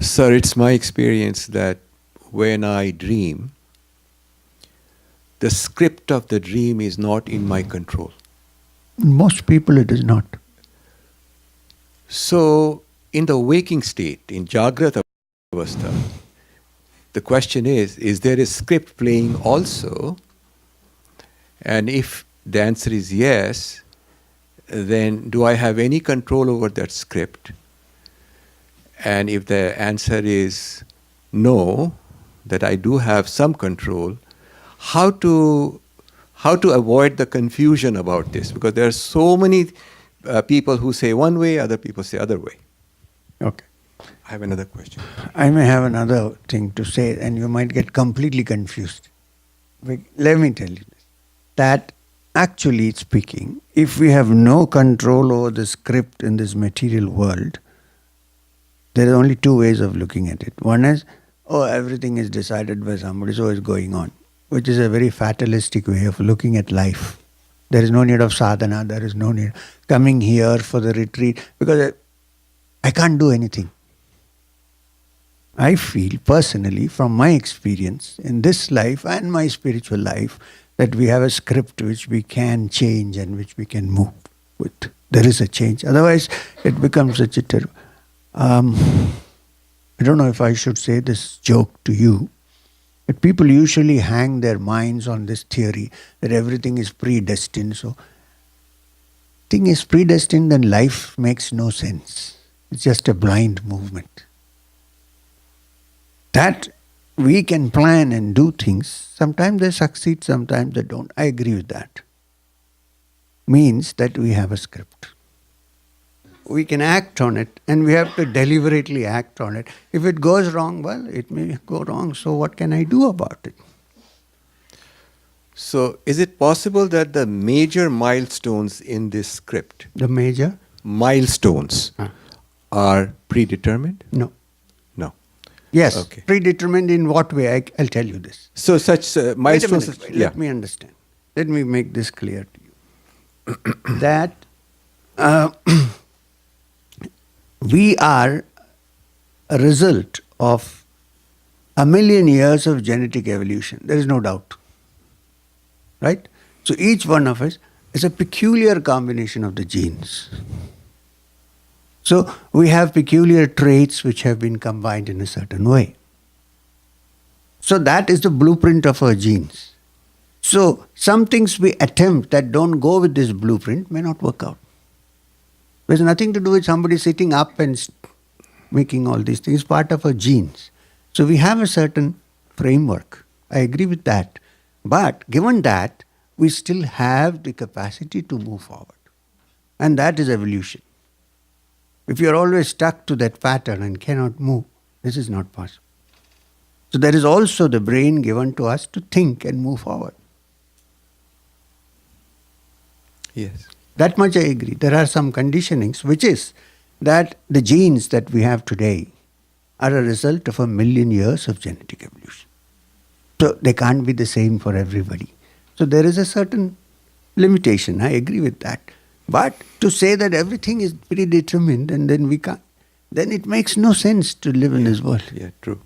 Sir, it's my experience that when I dream, the script of the dream is not in my control. Most people it is not. So, in the waking state, in Jagrata Avastha, the question is there a script playing also? And if the answer is yes, then do I have any control over that script? And if the answer is no, that I do have some control, how to avoid the confusion about this? Because there are so many people who say one way, other people say other way. Okay. I have another question. I may have another thing to say, and you might get completely confused. Let me tell you this. That actually speaking, if we have no control over the script in this material world, there are only two ways of looking at it. One is, oh, everything is decided by somebody, so it's going on, which is a very fatalistic way of looking at life. There is no need of sadhana, there is no need coming here for the retreat, because I can't do anything. I feel personally, from my experience in this life and my spiritual life, that we have a script which we can change and which we can move with. There is a change. Otherwise, it becomes such a terrible. I don't know if I should say this joke to you, but people usually hang their minds on this theory that everything is predestined. So, thing is predestined, then life makes no sense. It's just a blind movement. That we can plan and do things. Sometimes they succeed, sometimes they don't. I agree with that. Means that we have a script. We can act on it, and we have to deliberately act on it. If it goes wrong, well, it may go wrong. So what can I do about it? So, is it possible that the major milestones in this script, The major? milestones, are predetermined? No. No. Yes. Okay. Predetermined in what way? I'll tell you this. So, such milestones. Wait a minute. Let me understand. Let me make this clear to you. That we are a result of 1,000,000 years of genetic evolution. There is no doubt. Right? So each one of us is a peculiar combination of the genes. So we have peculiar traits which have been combined in a certain way. So that is the blueprint of our genes. So some things we attempt that don't go with this blueprint may not work out. There's nothing to do with somebody sitting up and making all these things. It's part of our genes. So we have a certain framework. I agree with that. But given that, we still have the capacity to move forward. And that is evolution. If you're always stuck to that pattern and cannot move, this is not possible. So there is also the brain given to us to think and move forward. Yes. That much I agree. There are some conditionings, which is that the genes that we have today are a result of 1,000,000 years of genetic evolution. So they can't be the same for everybody. So there is a certain limitation. I agree with that. But to say that everything is predetermined and then we can't, then it makes no sense to live in this world. Yeah, true.